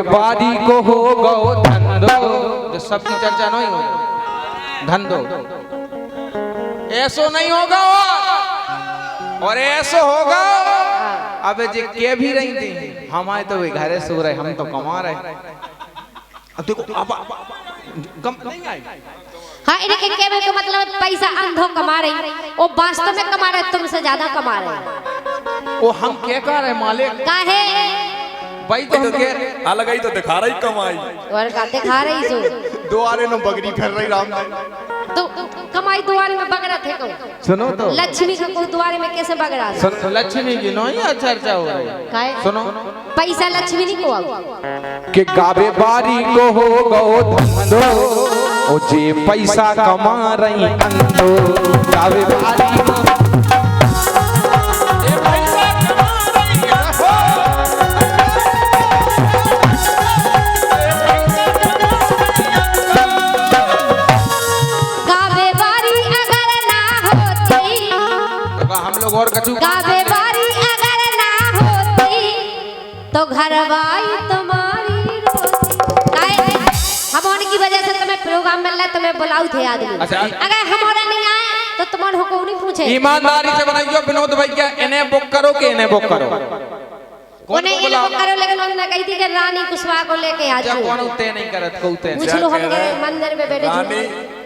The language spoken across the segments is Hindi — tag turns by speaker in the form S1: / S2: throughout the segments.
S1: बारी को हो गो धंधो, जो सबकी चर्चा नहीं हो धंधो, ऐसो नहीं होगा और ऐसो होगा। अब जे के भी रही थी हमारे तो वे घरे सो रहे, हम तो कमा रहे। अब देखो अब कम नहीं आई।
S2: हाँ, इनके कहने का मतलब पैसा अंधो कमा रही, वो वास्तव में कमा रहे, तुमसे ज्यादा कमा रहे।
S1: वो हम क्या कह रहे मालिक?
S2: काहे
S1: भाई तो के
S3: अलग ही तो दिखा रही कमाई,
S2: और का दिखा रही सो
S3: दुआरे न बगरी फिर रही राम
S2: तो कमाई द्वारे में बगरा थे को।
S1: सुनो तो
S2: लक्ष्मी का को द्वारे में कैसे बगरा?
S1: लक्ष्मी की नहीं चर्चा हो रही।
S2: काहे?
S1: सुनो
S2: पैसा लक्ष्मी नहीं को
S1: कि गावे बारी को हो गो धंधो, ओ जे पैसा कमा रही अंधो, गावे बारी को और कछु
S2: गावे बारी अगर ना होती तो घरवाई तुम्हारी रोती। हम होने की वजह से तुम्हें प्रोग्राम मिल रहा है, तुम्हें बुलाऊ थे आदमी। अगर हमारा नहीं आए तो तुम्हारे हुक्म नहीं पूछे।
S1: ईमानदारी से बनाइयो विनोद भैया, इन्हें बुक करो कि इन्हें बुक करो?
S2: उन्हें इन्हें बुक करो, लेकिन उन्होंने कही थी कि रानी कुशवाहा को लेके आ जाओ।
S1: कौन उते नहीं करत को उते
S2: पूछ लो, हम गए मंदिर में बैठे
S3: रानी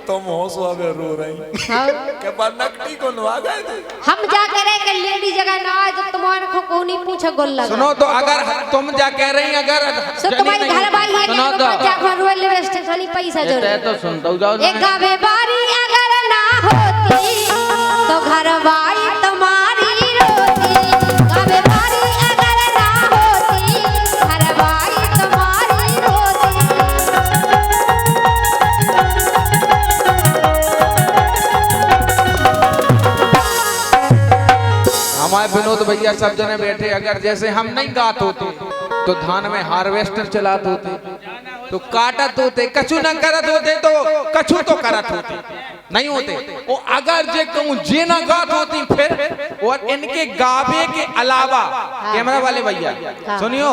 S3: तुम हो सुबह रो रही के बनकटी को नवा गए थे।
S2: हम जा करे कि लेडी जगह ना आए तो तुम्हारे को कोई नहीं पूछे गोल लगा।
S1: सुनो तो अगर तुम जा कह रही अगर
S2: सो तुम्हारी घर वाली है कि जाकर रेलवे स्टेशन ही पैसा जोड़े
S1: तो सुन दो जाओ।
S2: एक गावे बारी अगर ना होती तो घरवाई तुम्हारी रोती। गावे बारी अगर ना होती घरवाई तुम्हारी रोती।
S1: हमारे विनोद भैया सब जने बैठे, अगर जैसे हम नहीं गात होते तो धान में हार्वेस्टर चलाते होते, तो काटत होते, कछु न करत होते तो कछु तो करत होते नहीं होते। वो अगर जे कहूं जे न गात होती फिर, और इनके गावे के अलावा कैमरा वाले भैया सुनियो,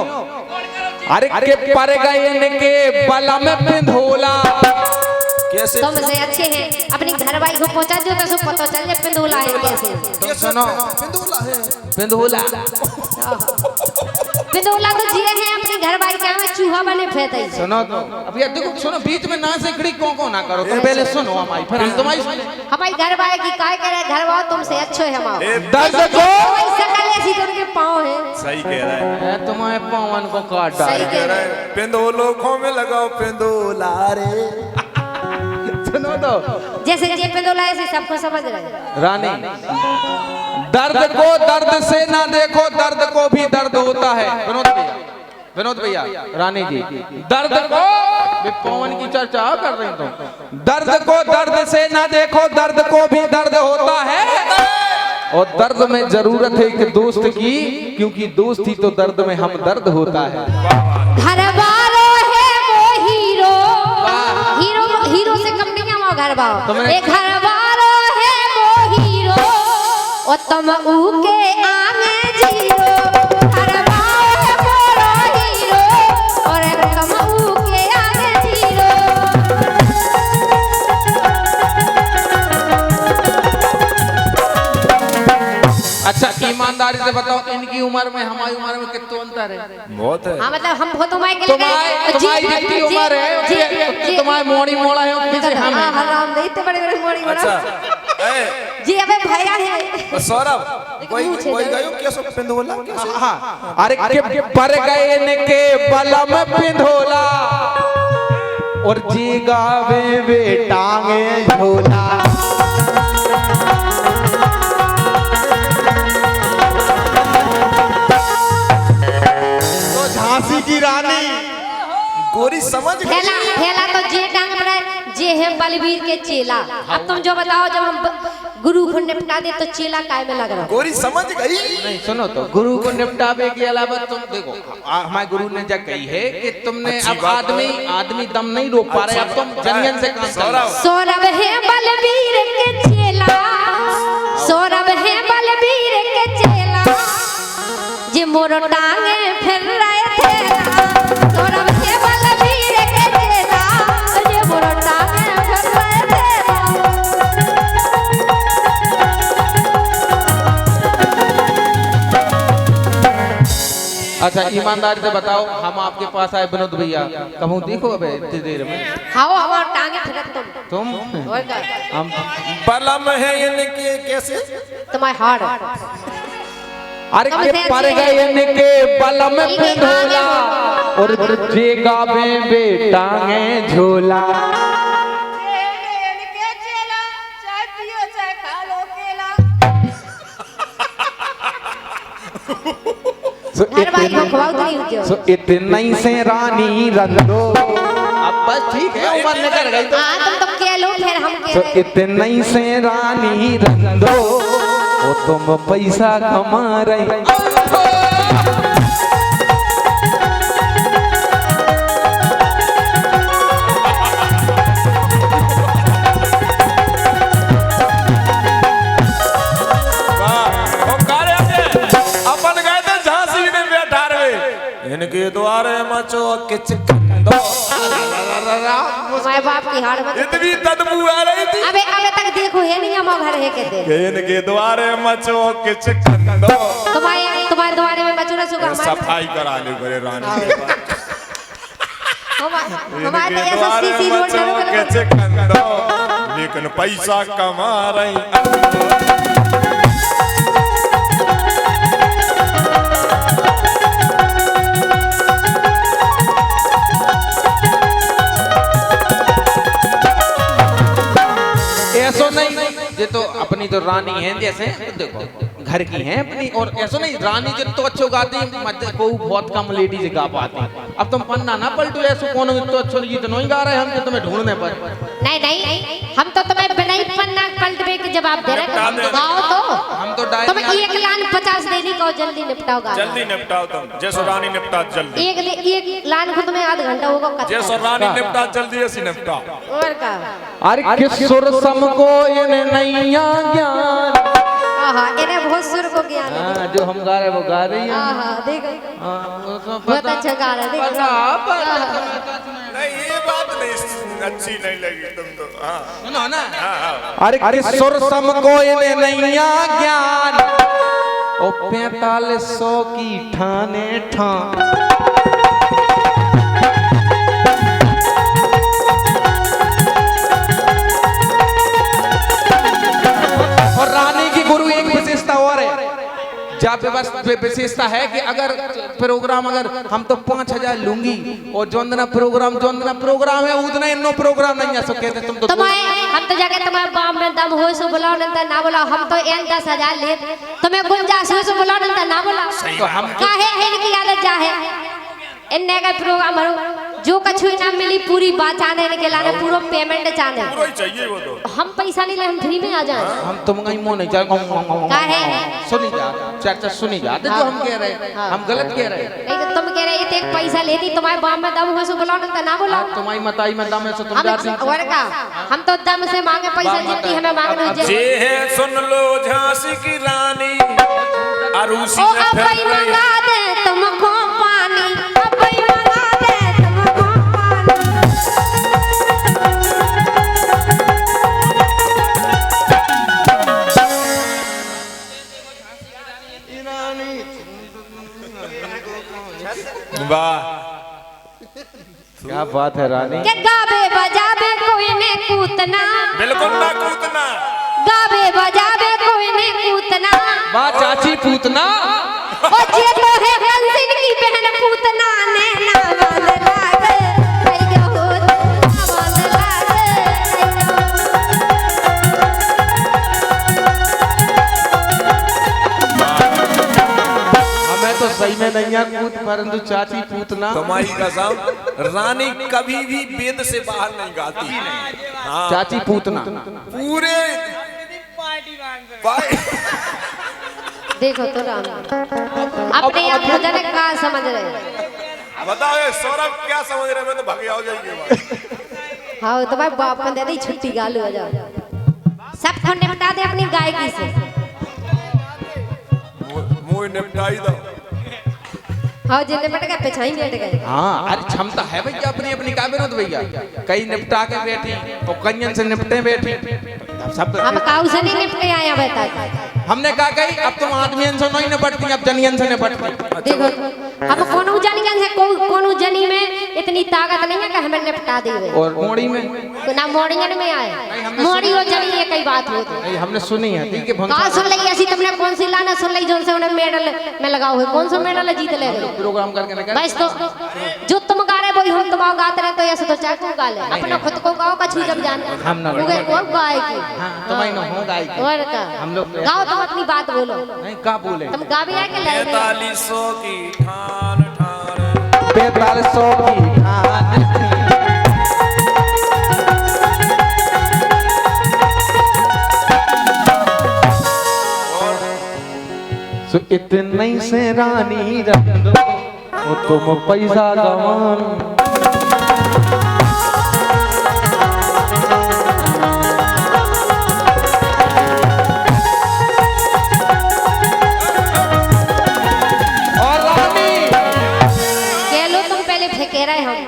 S1: अरे के पर गए इनके बला में पिंधोला। कैसे
S2: तुम से अच्छे हैं, अपनी घरवाई को पहुंचा दो तो सब पता चल जाए पिंदोला है कैसे।
S1: तो सुनो
S3: पिंदोला है,
S1: पिंधोला
S2: पिंदोला तो जिए हैं अपनी घरवाई के में चूहा बने फेंते।
S1: सुनो तो अब ये देखो, सुनो बीच में ना से खड़ी को ना करो, तुम पहले सुनो हमारी, फिर हम तुम्हारी सुने।
S2: हमारी घरवाई की काय करे, घरवाओ तुमसे अच्छे है हमारे
S1: दर्द को
S2: ऐसे कले सी तो उनके पांव है।
S3: सही कह रहा है,
S1: तुम्हारे पवन को काट डाल।
S2: सही कह रहे हैं।
S3: पिंदोलो खो में लगाओ पिंदोला रे।
S1: सुनो तो
S2: जैसे जे पिंदोला ऐसे सबको समझ रहे
S1: रानी, दर्द को दर्द से ना देखो, दर्द को भी दर्द होता है। विनोद भैया रानी जी, दर्द को पवन की चर्चा कर रही तो, दर्द को दर्द से ना देखो, दर्द को भी दर्द होता है, और दर्द में जरूरत है एक दोस्त की, क्योंकि दोस्ती तो दर्द में हम दर्द होता है।
S2: घरवालो है वो हीरो, हीरो हीरो से कम नहीं है वो घरवाओ। एक घरवालो है वो हीरो और तुम उके आगे जीरो। घरवाओ है वो हीरो और तुम उके आगे जीरो।
S1: अच्छा ईमानदारी से बताओ, इनकी उम्र में हमारी उम्र में कितना अंतर है?
S3: बहुत है।
S2: हाँ मतलब हम हो तुम्हारे के
S1: तुम्हारी जितनी उम्र है तुम्हारी मोड़ी मोड़ा है जैसे हम हैं।
S2: हराम नहीं तो बड़े बड़े मोड़ी मोड़ा।
S3: अच्छा
S2: जी अबे भैया है
S3: सौरभ, कोई गयो कैसे पिंदोला कैसे?
S1: हाँ, अरे के पर गए इनके बला में पिंधोला, और जी गावे वे टांगे झोला।
S3: झांसी की रानी गोरी समझ गई।
S2: ठेला तो जे टांग पड़ा जे है बलबीर के चेला। अब तुम जो बताओ, जब हम गुरु को निपटा दे तो चेला काय में लग रहा?
S3: गोरी समझ गई।
S1: नहीं सुनो तो, गुरु को निपटावे के अलावा तुम देखो, हमारे गुरु ने जब कही है कि तुमने अब आदमी दम नहीं रोक पा रहे, अब तुम जंगल से काम करो।
S2: सौरभ है बलबीर के चेला, सौरभ है बलबीर के चेला, जे मोर टांगे फिर रहे थे। सौरभ
S1: अच्छा ईमानदारी से बताओ, हम आपके पास आए विनोद भैया, कहूँ देखो अबे इतनी देर में
S2: हाओ हमार टांगे ठरक तुम और का
S1: हम
S3: बलम है इनके कैसे
S2: तुम्हारे हार्ड
S1: अरे के पर गए इनके बलम पे ढोला और जे गावे बेटांगे झोला।
S2: सो
S1: इतना ही से रानी रंग दो, अब बस ठीक है उम्र निकल गई तो
S2: तुम तो कह लो फिर हम कह रहे
S1: इतना ही से रानी रंग दो, वो तुम पैसा कमा रही।
S3: इनके द्वारे मचो किच कंदो
S2: माय बाप की हाड़ में
S3: इतनी तदबू आ रही थी।
S2: अबे तक देखो है नहीं हम घर है के दे
S3: इनके द्वारे मचो किच कंदो
S2: तुम्हारे द्वारे में बचूरा सुगा
S3: सफाई करा ले करे रानी के पास
S2: हमारे तो ऐसा सीसी रोड
S3: मचो किच कंदो लेकिन पैसा कमा रही।
S1: ऐसो नहीं ये तो अपनी तो रानी है, जैसे देखो घर की है अपनी, और ऐसो नहीं रानी जिन तो अच्छो गाती को बहुत कम लेडीज गा पाती। अब तुम पन्ना ना पलटो, ऐसो कौन तो अच्छो गीत नहीं गा रहे हम तो तुम्हें ढूंढने पर।
S2: नहीं हम तो तुम्हें बिना ही पन्ना पलटवे के जवाब दे रहे हैं। गाओ तो
S1: हम तो
S2: तुम 1 लाख 50 देनी को जल्दी निपटाओ गाना,
S3: जल्दी निपटाओ तुम जैसो रानी निपटा जल्दी।
S2: 1 लाख को तुम्हें आधा घंटा होगा
S3: जैसो रानी निपटा जल्दी ऐसी निपटा।
S2: और का
S1: अरे किस सुर सम को इन्हें नैया ज्ञान,
S2: आहा इन्हें बहुत सुर को ज्ञान है।
S1: जो हम गा रहे वो गा रही है।
S2: आहा देखो बहुत अच्छा गा रहा है देखो।
S3: नहीं ये बात नहीं अच्छी नहीं लगी तुम तो। हाँ
S1: सुनो ना, अरे किस सुर सम को इन्हें नैया ज्ञान, ओ 4500 की ठाने ठान। और रानी की गुरु एक विशेषता और है, जब विशेषता है कि अगर प्रोग्राम अगर हम तो 5000 लूंगी और जोंदना प्रोग्राम है उतना इन्नो प्रोग्राम नहीं आ सके तुम तो
S2: हम तो जाके तुम्हारे बाप में दम हो सो बुलाओ नहीं ना बुलाओ, हम तो 10,000 ले तुम्हें गुंजाइश हो सो बुलाओ नहीं ना बुलाओ।
S1: तो हम
S2: काहे इनकी आदत जा है इन्ने का प्रोग्राम जो कछु इनाम मिली पूरी बात चाहने के लाने पूरा पेमेंट चाहने
S3: पूरा ही चाहिए वो तो।
S2: हम पैसा नहीं ले हम फ्री में आ जाए।
S1: हम तुम कहीं मुंह नहीं जा
S2: काहे
S1: सुनी जा चर्चा सुनी जा जो हम कह रहे हम गलत कह रहे
S2: नहीं तो तुम कह रहे थे एक पैसा लेती तुम्हारे बाप में दम हो सो बुलाओ नहीं ना बुलाओ।
S1: तुम्हारी मताई में दम है सो तुम जाती
S2: और का हम तो दम से मांगे पैसा जितनी हमें मांगना है
S3: जे है सुन लो झांसी की रानी अरूसी
S2: ओ
S3: में
S2: अब
S3: फिर रही
S2: मंगा दे तुमको पानी, अब मंगा दे तुमको पानी।
S3: वाह
S1: क्या बात है रानी।
S2: के गावे बजावे कोई ने कूतना,
S3: बिल्कुल ना कूदना।
S2: गावे बजावे कोई ने कूतना,
S1: वाह चाची पूतना।
S2: ओ जे तो है कंसिन की बहन पूतना ने नावल लागे कहियो नावल लागे।
S1: हमें तो सही में नहीं है कूद, परंतु चाची पूतना।
S3: तुम्हारी कसम रानी कभी भी वेद से बाहर नहीं गाती। हाँ
S1: चाची पूतना
S3: पूरे
S2: देखो तो राम अपने आप को जाने का समझ रहे।
S3: बताओ ये सौरभ क्या समझ रहे हैं? मैं तो भाग हो जाएगी।
S2: हाँ तुम्हारे बाप को दे दी छुट्टी गालू हो जाओ, सब को निपटा दे अपनी गायकी से।
S3: मुंह निपटाई दो।
S2: हाँ जिन्हें निपट गए पिछाई बैठ गए।
S1: हाँ अरे क्षमता है भैया अपनी अपनी का विनोद भैया, कई निपटा के बैठी और कन्यन से निपटे बैठी सब।
S2: हम काऊ से नहीं निपटे आया बता।
S1: हमने कहा कही अब तुम आदमियन से नहीं निपटती अब जनियन से निपटती।
S2: देखो अब कोनो जनी से कोनो जनी में इतनी ताकत नहीं है कि हमें निपटा देवे।
S1: और मोड़ी में
S2: ना मोड़ियन में आए मोड़ी और जनी ये कई बात होती
S1: नहीं हमने सुनी है ठीक है
S2: कहां सुन ली ऐसी तुमने कौन सी लाना सुन ली जोन से उन्हें मेडल में लगाओ है कौन सा मेडल जीत ले गए
S1: प्रोग्राम करके ना
S2: बस तो जो तुम गा रहे वही हम तुम गाते रहे तो ऐसे तो चाहे तुम गा ले अपना खुद को गाओ कछु जब जान
S1: हम ना
S2: वो गाए की
S1: हां तुम्हारी ना हो गाई
S2: और का
S1: हम लोग
S2: गाओ तुम अपनी बात बोलो
S1: नहीं का बोले
S2: तुम गा भी आए के ले
S3: 4500 की ठान ठान
S1: 4500 की ठान सो इतने से रानी रख दो वो तुम पैसा गवान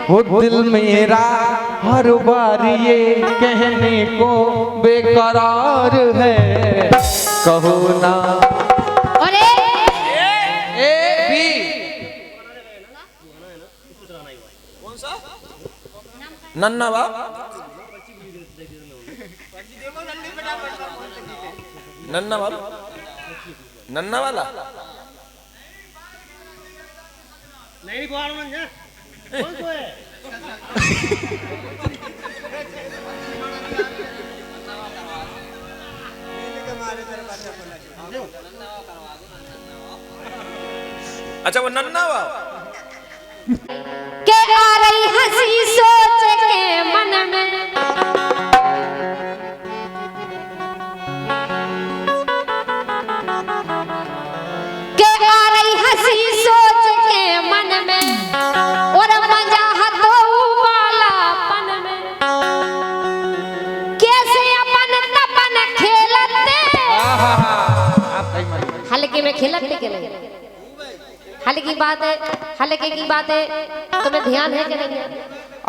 S1: वो दिल मेरा हर बार ये कहने को बेकरार है कहो ना
S2: अरे
S1: ए बी
S3: कौन सा नन्ना बा नन्ना वाला नन्ना वाला
S4: नहीं बाहर में जा कौन सो है
S3: अच्छा वो नन्ना वा
S2: के आ रही हंसी सोच के मन में के आ रही हंसी सोच के मन में और मजा हतो वालापन में कैसे अपन तपन खेलते हल्के में खेलते के नहीं हल्की बात है तुम्हें ध्यान है कि नहीं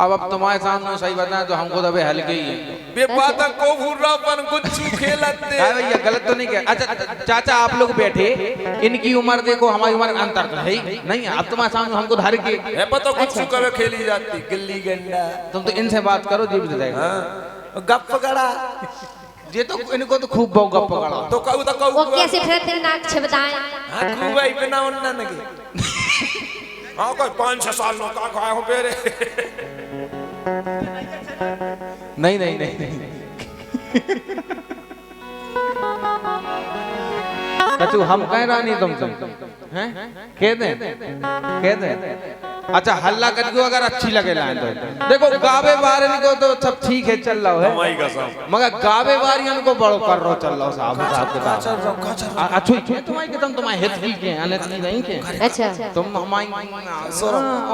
S1: अब तुम्हारे सामने सही बताएं तो हमको तो अभी हल्के ही है
S3: बे बात को भूरापन गुच्चू खेलते
S1: हाँ भैया गलत तो नहीं किया अच्छा चाचा आप लोग बैठे इनकी उम्र देखो हमारी उम्र अंतर तो है ही नहीं अब तुम्हारे सामने हमको धर के
S3: है पता गुच्चू कब खेली जाती गिल्ली डंडा
S1: तुम तो इनसे बात करो जीव जाएगा
S3: हां गप पकड़ा
S1: ये तो इनको तो खूब बहु गप पकड़ा
S3: तो कहू
S2: वो कैसे फिर तेरे नाक छिपदाएं
S3: हां खूब आई बिना उन्ना नगे हां कोई 5-6 साल नो का खाए हो बेरे
S1: नहीं कचू हम कह रहा नहीं तुम हैं कह दे अच्छा हल्ला करके अगर अच्छी लगे लाइन तो देखो गावे बारन को तो सब ठीक है चल रहा है
S3: माई का साहब
S1: मगर गावे बारियन को बड़ो कर रो चल रहा साहब के साथ अच्छो तुम्हारी के तुम्हारे हित की के अनत की नहीं के
S2: अच्छा
S1: तुम हमारी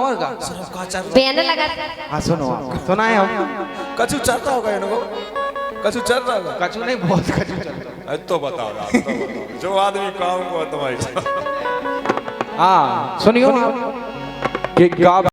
S1: और का
S2: बेन लगा
S1: हां सुनो सुनाए हम
S3: कछु चलता होगा इनको कछु चल रहा होगा
S1: कछु नहीं बहुत कछु चल रहा
S3: तो बताओ जो आदमी काम को तुम्हारी
S1: हाँ सुनियो आप कि